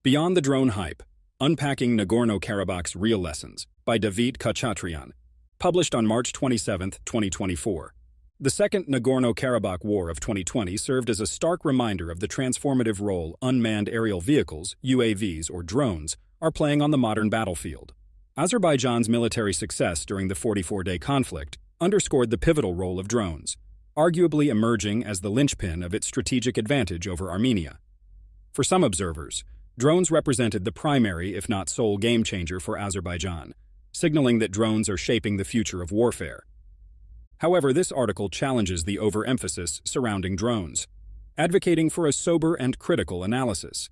Beyond the Drone Hype, Unpacking Nagorno-Karabakh's Real Lessons by Davit Khachatryan, published on March 27, 2024. The Second Nagorno-Karabakh War of 2020 served as a stark reminder of the transformative role unmanned aerial vehicles, UAVs or drones, are playing on the modern battlefield. Azerbaijan's military success during the 44-day conflict underscored the pivotal role of drones, arguably emerging as the linchpin of its strategic advantage over Armenia. For some observers, drones represented the primary, if not sole, game-changer for Azerbaijan, signaling that drones are shaping the future of warfare. However, this article challenges the overemphasis surrounding drones, advocating for a sober and critical analysis.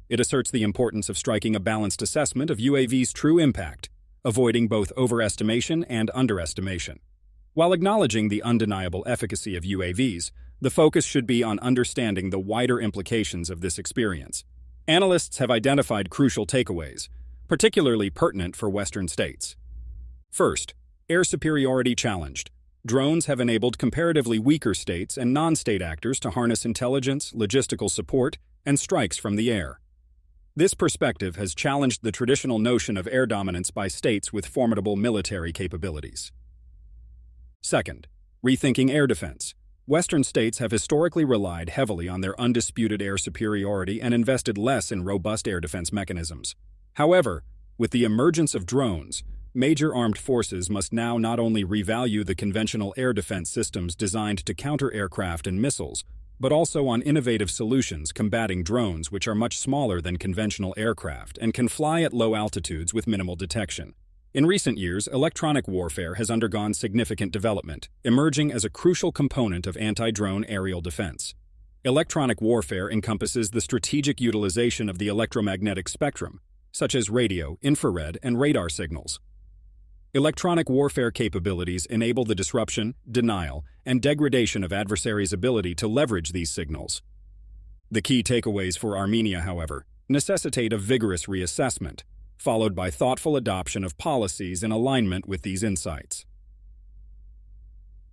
It asserts the importance of striking a balanced assessment of UAV's true impact, avoiding both overestimation and underestimation. While acknowledging the undeniable efficacy of UAVs, the focus should be on understanding the wider implications of this experience. Analysts have identified crucial takeaways, particularly pertinent for Western states. First, air superiority challenged. Drones have enabled comparatively weaker states and non-state actors to harness intelligence, logistical support, and strikes from the air. This perspective has challenged the traditional notion of air dominance by states with formidable military capabilities. Second, rethinking air defense. Western states have historically relied heavily on their undisputed air superiority and invested less in robust air defense mechanisms. However, with the emergence of drones, major armed forces must now not only revalue the conventional air defense systems designed to counter aircraft and missiles, but also on innovative solutions combating drones which are much smaller than conventional aircraft and can fly at low altitudes with minimal detection. In recent years, electronic warfare has undergone significant development, emerging as a crucial component of anti-drone aerial defense. Electronic warfare encompasses the strategic utilization of the electromagnetic spectrum, such as radio, infrared, and radar signals. Electronic warfare capabilities enable the disruption, denial, and degradation of adversaries' ability to leverage these signals. The key takeaways for Armenia, however, necessitate a vigorous reassessment, followed by thoughtful adoption of policies in alignment with these insights.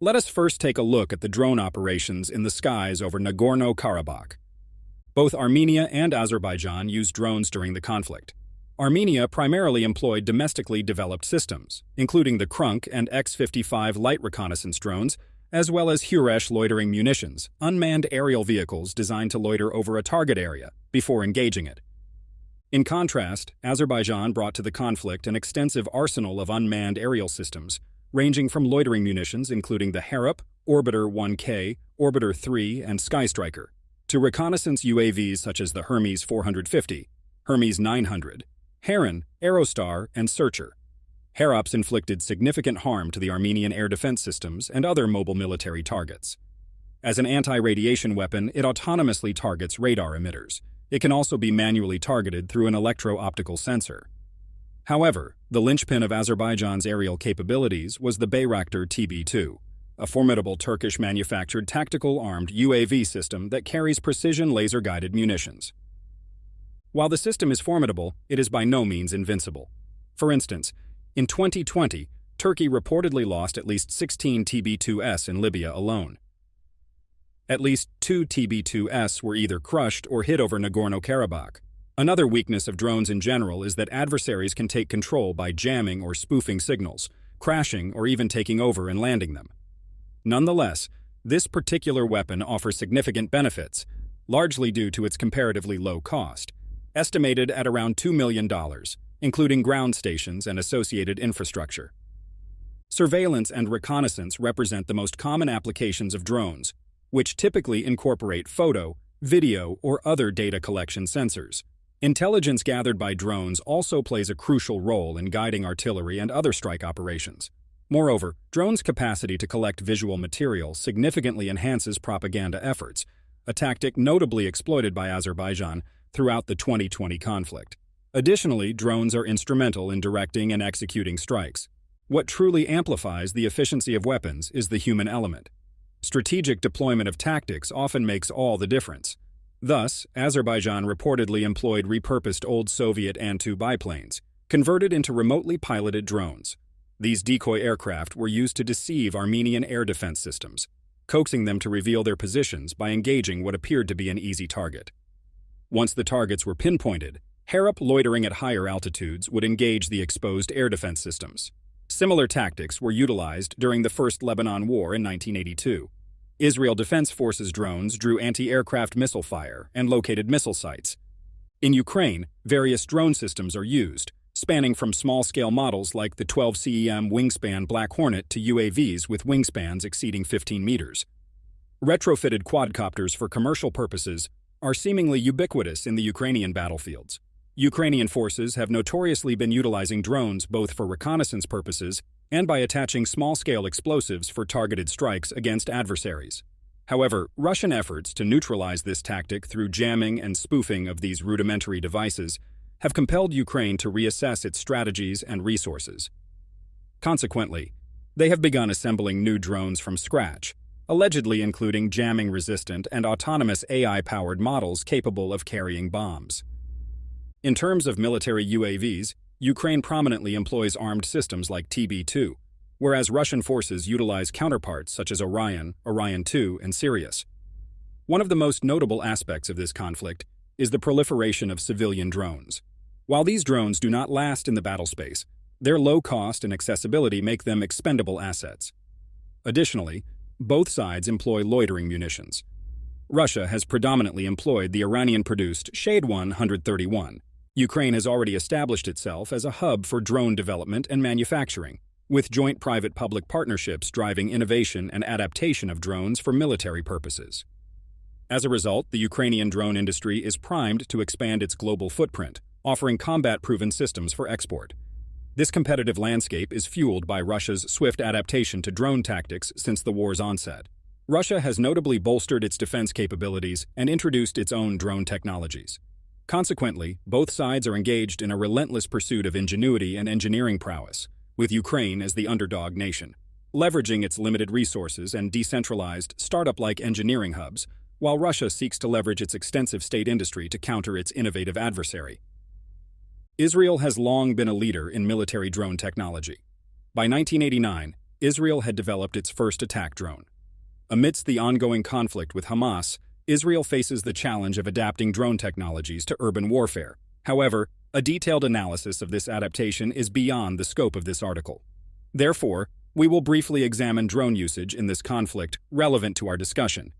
Let us first take a look at the drone operations in the skies over Nagorno-Karabakh. Both Armenia and Azerbaijan used drones during the conflict. Armenia primarily employed domestically developed systems, including the Krunk and X-55 light reconnaissance drones, as well as Huresh loitering munitions, unmanned aerial vehicles designed to loiter over a target area before engaging it. In contrast, Azerbaijan brought to the conflict an extensive arsenal of unmanned aerial systems, ranging from loitering munitions including the Harop, Orbiter 1K, Orbiter 3, and Skystriker, to reconnaissance UAVs such as the Hermes 450, Hermes 900, Heron, Aerostar, and Searcher. Harops inflicted significant harm to the Armenian air defense systems and other mobile military targets. As an anti-radiation weapon, it autonomously targets radar emitters. It can also be manually targeted through an electro-optical sensor. However, the linchpin of Azerbaijan's aerial capabilities was the Bayraktar TB2, a formidable Turkish-manufactured tactical armed UAV system that carries precision laser-guided munitions. While the system is formidable, it is by no means invincible. For instance, in 2020, Turkey reportedly lost at least 16 TB2S in Libya alone. At least 2 TB2S were either crushed or hit over Nagorno-Karabakh. Another weakness of drones in general is that adversaries can take control by jamming or spoofing signals, crashing or even taking over and landing them. Nonetheless, this particular weapon offers significant benefits, largely due to its comparatively low cost, estimated at around $2 million, including ground stations and associated infrastructure. Surveillance and reconnaissance represent the most common applications of drones, which typically incorporate photo, video, or other data collection sensors. Intelligence gathered by drones also plays a crucial role in guiding artillery and other strike operations. Moreover, drones' capacity to collect visual material significantly enhances propaganda efforts, a tactic notably exploited by Azerbaijan throughout the 2020 conflict. Additionally, drones are instrumental in directing and executing strikes. What truly amplifies the efficiency of weapons is the human element. Strategic deployment of tactics often makes all the difference. Thus, Azerbaijan reportedly employed repurposed old Soviet An-2 biplanes, converted into remotely piloted drones. These decoy aircraft were used to deceive Armenian air defense systems, coaxing them to reveal their positions by engaging what appeared to be an easy target. Once the targets were pinpointed, Harop loitering at higher altitudes would engage the exposed air defense systems. Similar tactics were utilized during the First Lebanon War in 1982. Israel Defense Forces drones drew anti-aircraft missile fire and located missile sites. In Ukraine, various drone systems are used, spanning from small-scale models like the 12 CEM wingspan Black Hornet to UAVs with wingspans exceeding 15 meters. Retrofitted quadcopters for commercial purposes are seemingly ubiquitous in the Ukrainian battlefields. Ukrainian forces have notoriously been utilizing drones both for reconnaissance purposes and by attaching small-scale explosives for targeted strikes against adversaries. However, Russian efforts to neutralize this tactic through jamming and spoofing of these rudimentary devices have compelled Ukraine to reassess its strategies and resources. Consequently, they have begun assembling new drones from scratch, allegedly including jamming-resistant and autonomous AI-powered models capable of carrying bombs. In terms of military UAVs, Ukraine prominently employs armed systems like TB2, whereas Russian forces utilize counterparts such as Orion, Orion 2, and Sirius. One of the most notable aspects of this conflict is the proliferation of civilian drones. While these drones do not last in the battle space, their low cost and accessibility make them expendable assets. Additionally, both sides employ loitering munitions. Russia has predominantly employed the Iranian-produced Shade 131. Ukraine has already established itself as a hub for drone development and manufacturing, with joint private-public partnerships driving innovation and adaptation of drones for military purposes. As a result, the Ukrainian drone industry is primed to expand its global footprint, offering combat-proven systems for export. This competitive landscape is fueled by Russia's swift adaptation to drone tactics since the war's onset. Russia has notably bolstered its defense capabilities and introduced its own drone technologies. Consequently, both sides are engaged in a relentless pursuit of ingenuity and engineering prowess, with Ukraine as the underdog nation, leveraging its limited resources and decentralized, startup-like engineering hubs, while Russia seeks to leverage its extensive state industry to counter its innovative adversary. Israel has long been a leader in military drone technology. By 1989, Israel had developed its first attack drone. Amidst the ongoing conflict with Hamas, Israel faces the challenge of adapting drone technologies to urban warfare. However, a detailed analysis of this adaptation is beyond the scope of this article. Therefore, we will briefly examine drone usage in this conflict relevant to our discussion.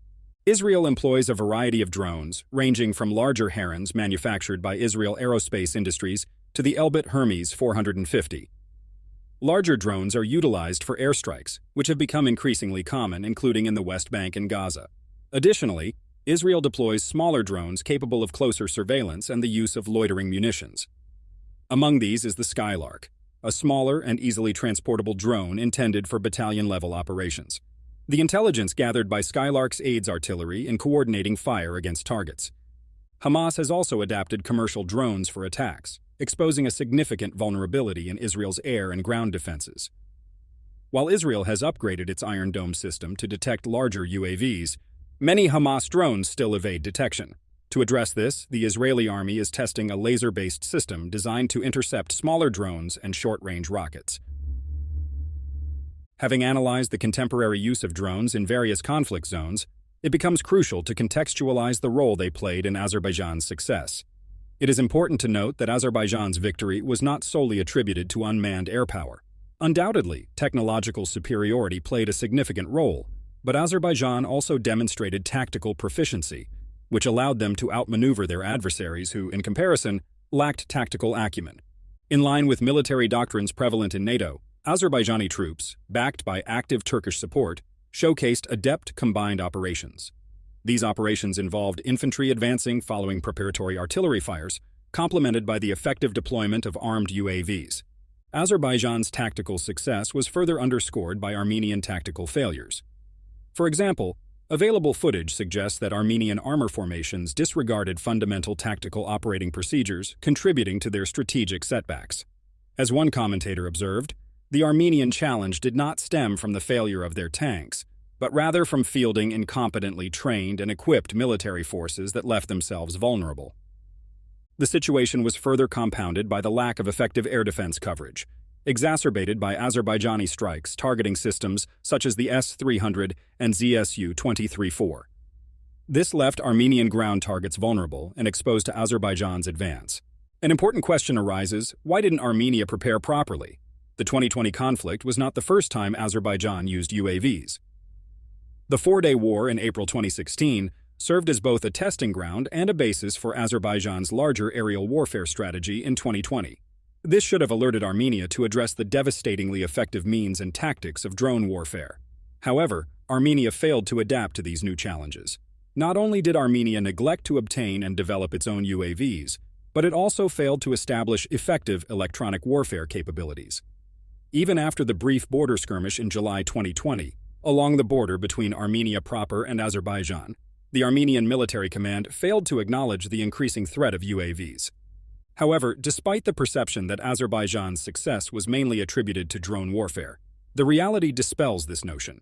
Israel employs a variety of drones, ranging from larger herons manufactured by Israel Aerospace Industries to the Elbit Hermes 450. Larger drones are utilized for airstrikes, which have become increasingly common, including in the West Bank and Gaza. Additionally, Israel deploys smaller drones capable of closer surveillance and the use of loitering munitions. Among these is the Skylark, a smaller and easily transportable drone intended for battalion-level operations. The intelligence gathered by Skylarks aids artillery in coordinating fire against targets. Hamas has also adapted commercial drones for attacks, exposing a significant vulnerability in Israel's air and ground defenses. While Israel has upgraded its Iron Dome system to detect larger UAVs, many Hamas drones still evade detection. To address this, the Israeli army is testing a laser-based system designed to intercept smaller drones and short-range rockets. Having analyzed the contemporary use of drones in various conflict zones, it becomes crucial to contextualize the role they played in Azerbaijan's success. It is important to note that Azerbaijan's victory was not solely attributed to unmanned air power. Undoubtedly, technological superiority played a significant role, but Azerbaijan also demonstrated tactical proficiency, which allowed them to outmaneuver their adversaries who, in comparison, lacked tactical acumen. In line with military doctrines prevalent in NATO, Azerbaijani troops, backed by active Turkish support, showcased adept combined operations. These operations involved infantry advancing following preparatory artillery fires, complemented by the effective deployment of armed UAVs. Azerbaijan's tactical success was further underscored by Armenian tactical failures. For example, available footage suggests that Armenian armor formations disregarded fundamental tactical operating procedures, contributing to their strategic setbacks. As one commentator observed, the Armenian challenge did not stem from the failure of their tanks, but rather from fielding incompetently trained and equipped military forces that left themselves vulnerable. The situation was further compounded by the lack of effective air defense coverage, exacerbated by Azerbaijani strikes targeting systems such as the S-300 and ZSU-23-4. This left Armenian ground targets vulnerable and exposed to Azerbaijan's advance. An important question arises: why didn't Armenia prepare properly? The 2020 conflict was not the first time Azerbaijan used UAVs. The four-day war in April 2016 served as both a testing ground and a basis for Azerbaijan's larger aerial warfare strategy in 2020. This should have alerted Armenia to address the devastatingly effective means and tactics of drone warfare. However, Armenia failed to adapt to these new challenges. Not only did Armenia neglect to obtain and develop its own UAVs, but it also failed to establish effective electronic warfare capabilities. Even after the brief border skirmish in July 2020, along the border between Armenia proper and Azerbaijan, the Armenian military command failed to acknowledge the increasing threat of UAVs. However, despite the perception that Azerbaijan's success was mainly attributed to drone warfare, the reality dispels this notion.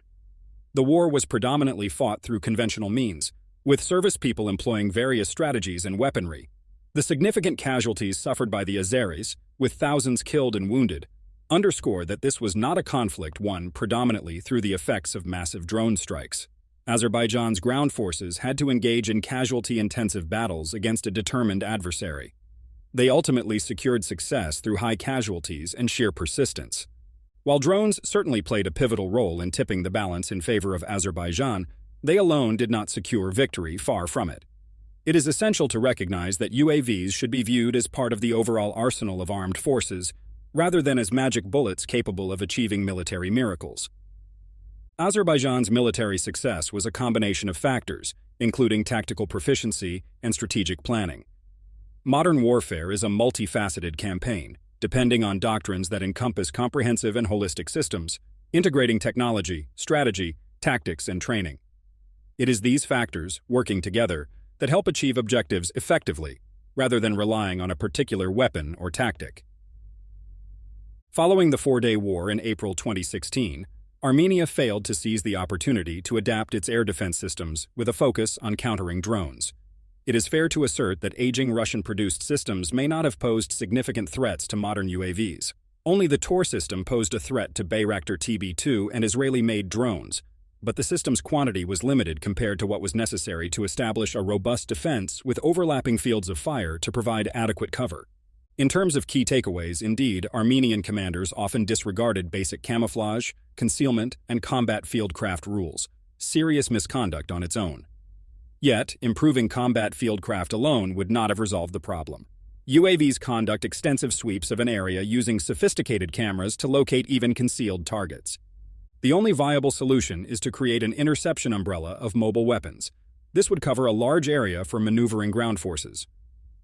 The war was predominantly fought through conventional means, with service people employing various strategies and weaponry. The significant casualties suffered by the Azeris, with thousands killed and wounded, underscore that this was not a conflict won predominantly through the effects of massive drone strikes. Azerbaijan's ground forces had to engage in casualty-intensive battles against a determined adversary. They ultimately secured success through high casualties and sheer persistence. While drones certainly played a pivotal role in tipping the balance in favor of Azerbaijan, they alone did not secure victory, far from it. It is essential to recognize that UAVs should be viewed as part of the overall arsenal of armed forces, rather than as magic bullets capable of achieving military miracles. Azerbaijan's military success was a combination of factors, including tactical proficiency and strategic planning. Modern warfare is a multifaceted campaign, depending on doctrines that encompass comprehensive and holistic systems, integrating technology, strategy, tactics, and training. It is these factors, working together, that help achieve objectives effectively, rather than relying on a particular weapon or tactic. Following the four-day war in April 2016, Armenia failed to seize the opportunity to adapt its air defense systems with a focus on countering drones. It is fair to assert that aging Russian-produced systems may not have posed significant threats to modern UAVs. Only the Tor system posed a threat to Bayraktar TB2 and Israeli-made drones, but the system's quantity was limited compared to what was necessary to establish a robust defense with overlapping fields of fire to provide adequate cover. In terms of key takeaways, indeed, Armenian commanders often disregarded basic camouflage, concealment, and combat fieldcraft rules, serious misconduct on its own. Yet, improving combat fieldcraft alone would not have resolved the problem. UAVs conduct extensive sweeps of an area using sophisticated cameras to locate even concealed targets. The only viable solution is to create an interception umbrella of mobile weapons. This would cover a large area for maneuvering ground forces.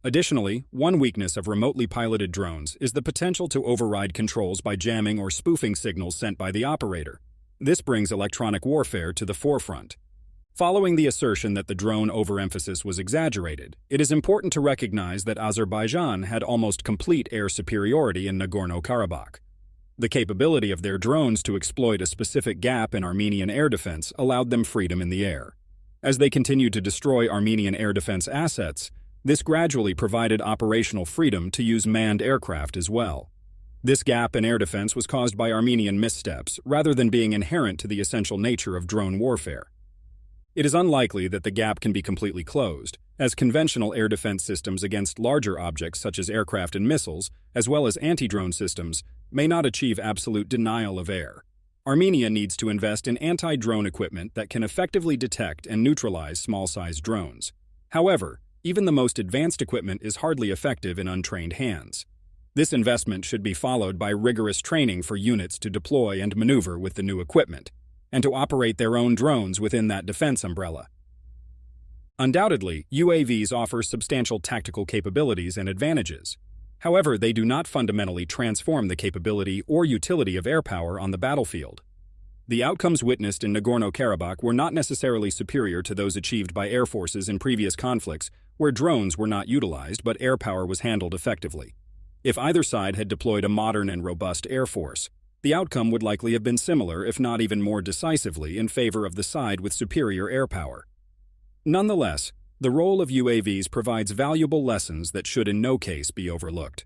Additionally, one weakness of remotely piloted drones is the potential to override controls by jamming or spoofing signals sent by the operator. This brings electronic warfare to the forefront. Following the assertion that the drone overemphasis was exaggerated, it is important to recognize that Azerbaijan had almost complete air superiority in Nagorno-Karabakh. The capability of their drones to exploit a specific gap in Armenian air defense allowed them freedom in the air. As they continued to destroy Armenian air defense assets, this gradually provided operational freedom to use manned aircraft as well. This gap in air defense was caused by Armenian missteps rather than being inherent to the essential nature of drone warfare. It is unlikely that the gap can be completely closed, as conventional air defense systems against larger objects such as aircraft and missiles, as well as anti-drone systems, may not achieve absolute denial of air. Armenia needs to invest in anti-drone equipment that can effectively detect and neutralize small-sized drones. However, even the most advanced equipment is hardly effective in untrained hands. This investment should be followed by rigorous training for units to deploy and maneuver with the new equipment, and to operate their own drones within that defense umbrella. Undoubtedly, UAVs offer substantial tactical capabilities and advantages. However, they do not fundamentally transform the capability or utility of air power on the battlefield. The outcomes witnessed in Nagorno-Karabakh were not necessarily superior to those achieved by air forces in previous conflicts where drones were not utilized but air power was handled effectively. If either side had deployed a modern and robust air force, the outcome would likely have been similar, if not even more decisively, in favor of the side with superior air power. Nonetheless, the role of UAVs provides valuable lessons that should in no case be overlooked.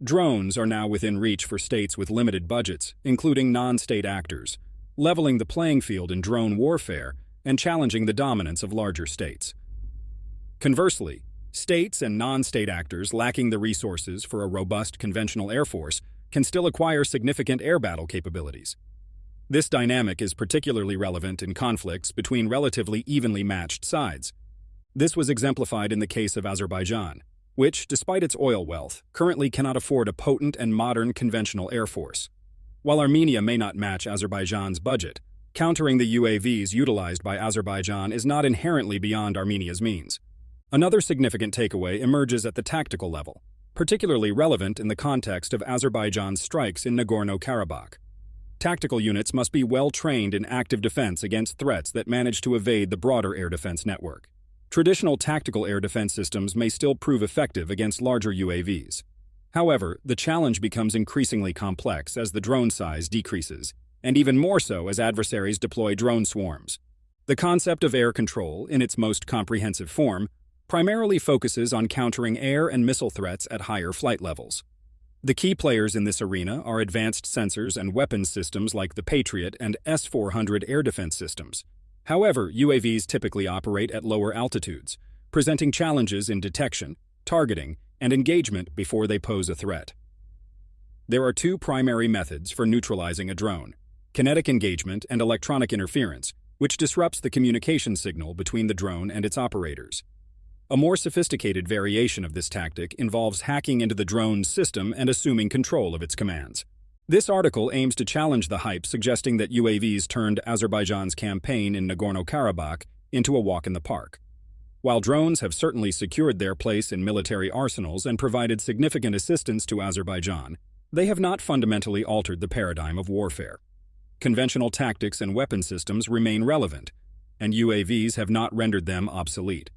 Drones are now within reach for states with limited budgets, including non-state actors, leveling the playing field in drone warfare and challenging the dominance of larger states. Conversely, States and non-state actors lacking the resources for a robust conventional air force can still acquire significant air battle capabilities. This dynamic is particularly relevant in conflicts between relatively evenly matched sides. This was exemplified in the case of Azerbaijan, which, despite its oil wealth, currently cannot afford a potent and modern conventional air force. While Armenia may not match Azerbaijan's budget, countering the UAVs utilized by Azerbaijan is not inherently beyond Armenia's means. Another significant takeaway emerges at the tactical level, particularly relevant in the context of Azerbaijan's strikes in Nagorno-Karabakh. Tactical units must be well trained in active defense against threats that manage to evade the broader air defense network. Traditional tactical air defense systems may still prove effective against larger UAVs. However, the challenge becomes increasingly complex as the drone size decreases, and even more so as adversaries deploy drone swarms. The concept of air control, in its most comprehensive form, primarily focuses on countering air and missile threats at higher flight levels. The key players in this arena are advanced sensors and weapons systems like the Patriot and S-400 air defense systems. However, UAVs typically operate at lower altitudes, presenting challenges in detection, targeting, and engagement before they pose a threat. There are two primary methods for neutralizing a drone: kinetic engagement and electronic interference, which disrupts the communication signal between the drone and its operators. A more sophisticated variation of this tactic involves hacking into the drone's system and assuming control of its commands. This article aims to challenge the hype suggesting that UAVs turned Azerbaijan's campaign in Nagorno-Karabakh into a walk in the park. While drones have certainly secured their place in military arsenals and provided significant assistance to Azerbaijan, they have not fundamentally altered the paradigm of warfare. Conventional tactics and weapon systems remain relevant, and UAVs have not rendered them obsolete.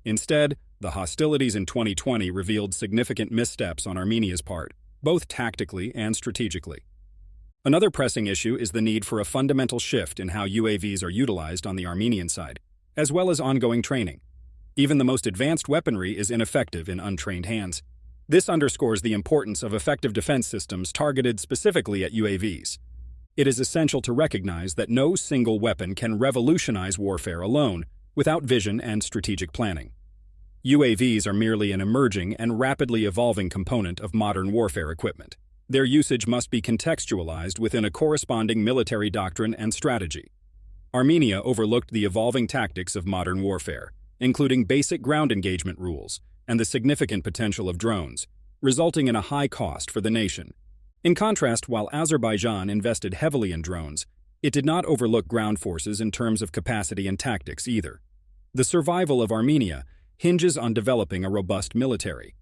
Instead, the hostilities in 2020 revealed significant missteps on Armenia's part, both tactically and strategically. Another pressing issue is the need for a fundamental shift in how UAVs are utilized on the Armenian side, as well as ongoing training. Even the most advanced weaponry is ineffective in untrained hands. This underscores the importance of effective defense systems targeted specifically at UAVs. It is essential to recognize that no single weapon can revolutionize warfare alone, without vision and strategic planning. UAVs are merely an emerging and rapidly evolving component of modern warfare equipment. Their usage must be contextualized within a corresponding military doctrine and strategy. Armenia overlooked the evolving tactics of modern warfare, including basic ground engagement rules and the significant potential of drones, resulting in a high cost for the nation. In contrast, while Azerbaijan invested heavily in drones, it did not overlook ground forces in terms of capacity and tactics either. The survival of Armenia hinges on developing a robust military.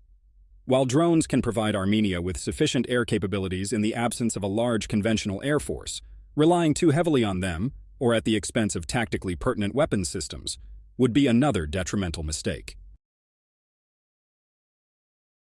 While drones can provide Armenia with sufficient air capabilities in the absence of a large conventional air force, relying too heavily on them, or at the expense of tactically pertinent weapons systems, would be another detrimental mistake.